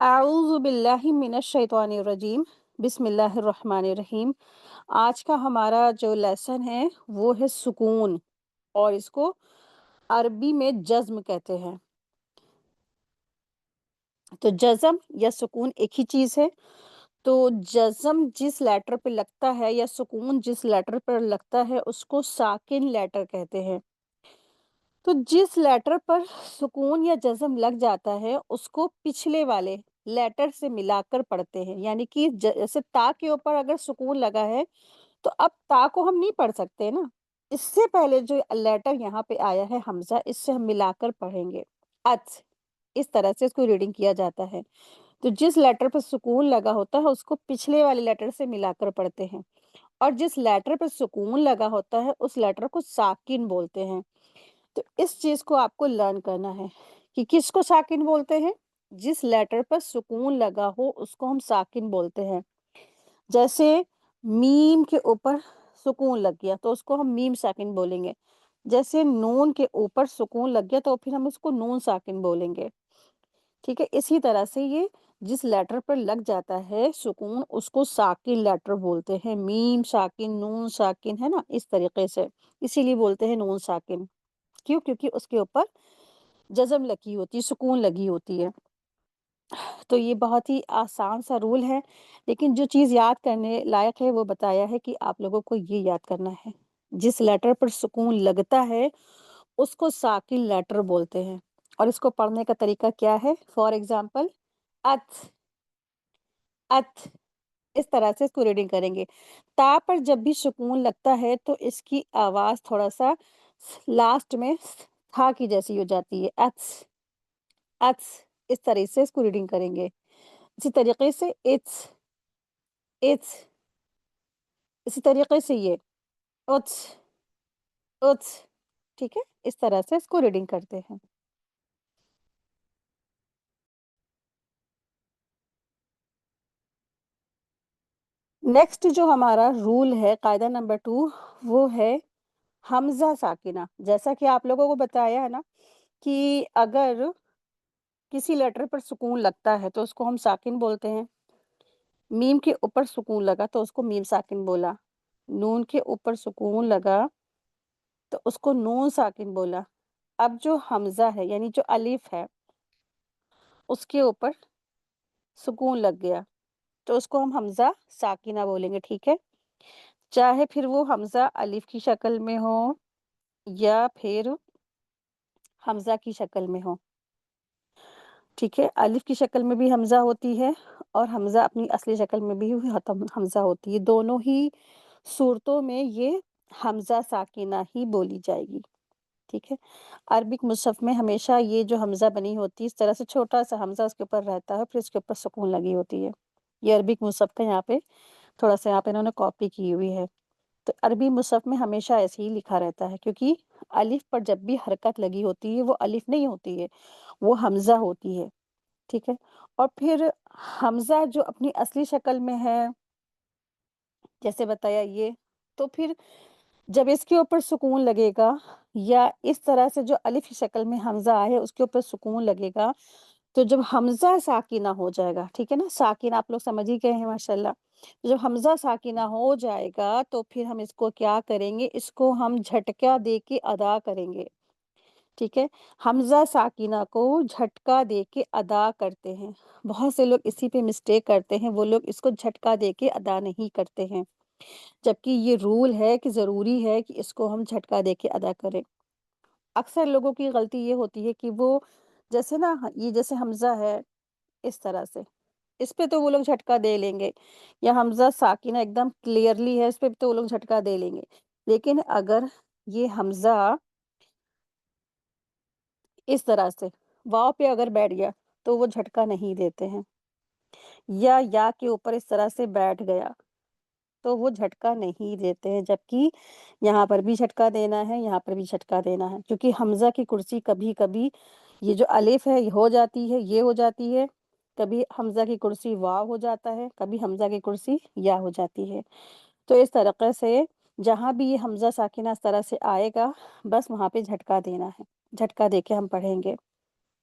अऊज़ु बिल्लाहि मिनश शैतानिर रजीम। बिस्मिल्लाहिर रहमानिर रहीम। आज का हमारा जो लेसन है वो है सुकून, और इसको अरबी में जज़्म कहते हैं। तो जज़्म या सुकून एक ही चीज़ है। तो जज़्म जिस लेटर पे लगता है या सुकून जिस लेटर पर लगता है उसको साकिन लेटर कहते हैं। तो जिस लेटर पर सुकून या जज़्म लग जाता है उसको पिछले वाले लेटर से मिलाकर पढ़ते हैं। यानी कि जैसे ता के ऊपर अगर सुकून लगा है तो अब ता को हम नहीं पढ़ सकते ना। इससे पहले जो लेटर यहाँ पे आया है हमज़ा, इससे हम मिलाकर पढ़ेंगे अच। इस तरह से इसको रीडिंग किया जाता है। तो जिस लेटर पर सुकून लगा होता है उसको पिछले वाले लेटर से मिलाकर पढ़ते हैं, और जिस लेटर पर सुकून लगा होता है उस लेटर को साकिन बोलते हैं। तो इस चीज़ को आपको लर्न करना है कि किसको साकिन बोलते हैं। जिस लेटर पर सुकून लगा हो उसको हम साकिन बोलते हैं। जैसे मीम के ऊपर सुकून लग गया तो उसको हम मीम साकिन बोलेंगे। जैसे नून के ऊपर सुकून लग गया तो फिर हम उसको नून साकिन बोलेंगे। ठीक है, इसी तरह से ये जिस लेटर पर लग जाता है सुकून उसको साकिन लेटर बोलते हैं। मीम साकिन, नून साकिन, है ना, इस तरीके से। इसीलिए बोलते हैं नून साकिन। क्यों? क्योंकि उसके ऊपर जज़म लगी होती है, सुकून लगी होती है। तो ये बहुत ही आसान सा रूल है, लेकिन जो चीज़ याद करने लायक है वो बताया है कि आप लोगों को ये याद करना है। जिस लेटर पर सुकून लगता है उसको साकिन लेटर बोलते हैं। और इसको पढ़ने का तरीका क्या है? फॉर एग्ज़ाम्पल अथ, अथ, इस तरह से इसको रीडिंग करेंगे। ता पर जब भी सुकून लगता है तो इसकी आवाज़ थोड़ा-सा लास्ट में था की जैसी हो जाती है। अथ्स, अथ्स, इस तरह से इसको रीडिंग करेंगे। इसी तरीके से इट्स, इसी तरीके से ये उत्स, उत्स, ठीक है? इस तरह से इसको रीडिंग करते हैं। नेक्स्ट जो हमारा रूल है, कायदा नंबर 2, वो है हमज़ा साकिना। जैसा कि आप लोगों को बताया है ना कि अगर किसी लेटर पर सुकून लगता है तो उसको हम साकिन बोलते हैं। मीम के ऊपर सुकून लगा तो उसको मीम साकिन बोला। नून के ऊपर सुकून लगा तो उसको नून साकिन बोला। अब जो हमज़ा है यानी जो अलिफ है उसके ऊपर सुकून लग गया तो उसको हम हमज़ा साकिना बोलेंगे, ठीक है? चाहे फिर वो हमज़ा अलिफ की शक्ल में हो या फिर हमज़ा की शक्ल में हो, ठीक है? अलिफ की शक्ल में भी हमज़ा होती है और हमज़ा अपनी असली शक्ल में भी हमज़ा होती है। दोनों ही सूरतों में ये हमज़ा साकिना ही बोली जाएगी, ठीक है? अरबिक मुसहफ़ में हमेशा ये जो हमज़ा बनी होती है इस तरह से छोटा-सा हमज़ा उसके ऊपर रहता है, फिर उसके ऊपर सुकून लगी होती है। ये अरबिक मुसहफ़ का यहाँ पे थोड़ा-सा यहाँ पे इन्होंने कॉपी की हुई है। तो अरबी मुसहफ़ में हमेशा ऐसे ही लिखा रहता है क्योंकि अलिफ पर जब भी हरकत लगी होती है वो अलिफ नहीं होती है, वो हमज़ा होती है, ठीक है? और फिर हमज़ा जो अपनी असली शक्ल में है, जैसे बताया ये, तो फिर जब इसके ऊपर सुकून लगेगा या इस तरह से जो अलिफ की शक्ल में हमज़ा आए उसके ऊपर सुकून लगेगा, तो जब हमज़ा साकिना हो जाएगा, ठीक है ना? साकिन आप लोग समझ ही गए हैं माशाल्लाह। तो जब हमज़ा साकिना हो जाएगा तो फिर हम इसको क्या करेंगे, इसको हम झटका दे के अदा करेंगे, ठीक है? हमज़ा साकिना को झटका दे के अदा करते हैं। बहुत से लोग इसी पे मिस्टेक करते हैं, वो लोग इसको झटका दे के अदा नहीं करते हैं। जबकि ये रूल है कि ज़रूरी है कि इसको हम झटका दे के अदा करें। अक्सर लोगों की गलती ये होती है कि वो जैसे ना ये जैसे हमज़ा है इस तरह से, इस पे तो वो लोग झटका दे लेंगे, या हमज़ा साकिना एकदम क्लियरली है इस पे तो वो लोग झटका दे लेंगे। लेकिन अगर ये हमज़ा इस तरह से वाव पे अगर बैठ गया तो वो झटका नहीं देते हैं, या के ऊपर इस तरह से बैठ गया तो वो झटका नहीं देते हैं, जबकि यहाँ पर भी झटका देना है, यहाँ पर भी झटका देना है, क्योंकि हमज़ा की कुर्सी कभी-कभी ये जो अलिफ है ये हो जाती है, ये हो जाती है, कभी हमज़ा की कुर्सी वाव हो जाता है, कभी हमज़ा की कुर्सी या हो जाती है। तो इस तरीक़े से जहाँ भी ये हमज़ा साकिना इस तरह से आएगा, बस वहाँ पे झटका देना है, झटका देके हम पढ़ेंगे।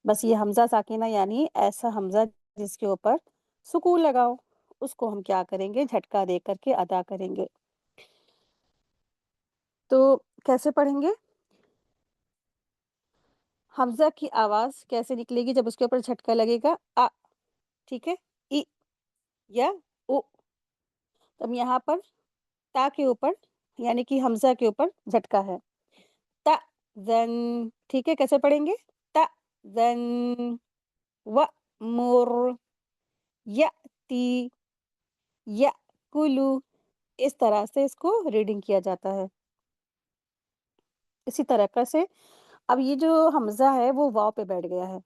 बस ये हमज़ा साकिना यानी ऐसा हमज़ा जिसके ऊपर सुकून लगाओ, उसको हम क्या करेंगे, झटका दे कर के अदा करेंगे। तो कैसे पढ़ेंगे? हमज़ा की आवाज़ कैसे निकलेगी जब उसके ऊपर झटका लगेगा? अ, ठीक है? इ या उ। अब यहाँ पर ता के ऊपर यानी कि हमज़ा के ऊपर झटका है। त ज़न, ठीक है? कैसे पढ़ेंगे? त ज़न वअमुर यअती यअकुलु, इस तरह से इसको रीडिंग किया जाता है। इसी तरीक़ा से अब ये जो हमज़ा है वो वाव पे बैठ गया है।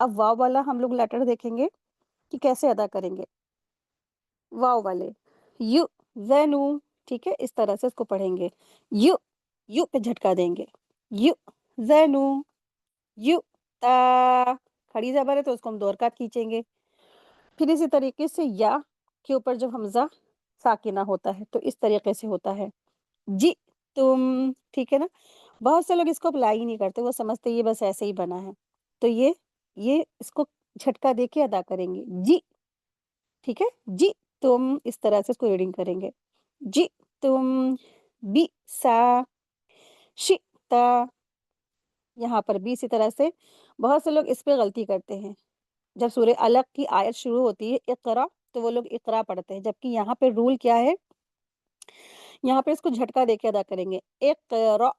अब वाव वाला हम लोग लेटर देखेंगे कि कैसे अदा करेंगे। वाव वाले युज़नु, ठीक है? इस तरह से इसको पढ़ेंगे। यु, यु पे झटका देंगे। युज़नु, युता, खड़ी ज़बर है तो उसको हम दो हरकत खींचेंगे। फिर इसी तरीके से या के ऊपर जब हमज़ा साकिना होता है तो इस तरीके से होता है। जी तुम, ठीक है ना? बहुत से लोग इसको अप्लाई ही नहीं करते, वो समझते ये बस ऐसे ही बना है। तो ये इसको झटका दे के अदा करेंगे। जी, ठीक है? जी तुम, इस तरह से इसको रीडिंग करेंगे। जी तुम, बिसा, शिता, यहाँ पर भी इसी तरह से बहुत से लोग इस पे गलती करते हैं। जब सूरह अलक की आयत शुरू होती है इक़रा, तो वो लोग इक़रा पढ़ते हैं, जबकि यहाँ पे रूल क्या है? यहाँ पे इसको झटका दे के अदा करेंगे। इक़रा,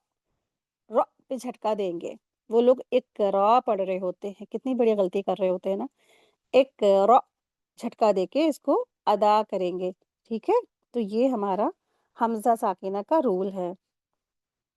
र पे झटका देंगे। वो लोग इक़रा पढ़ रहे होते हैं, कितनी बड़ी गलती कर रहे होते हैं ना। इक़रा, झटका दे के इसको अदा करेंगे, ठीक है? तो ये हमारा हमज़ा साकिना का रूल है।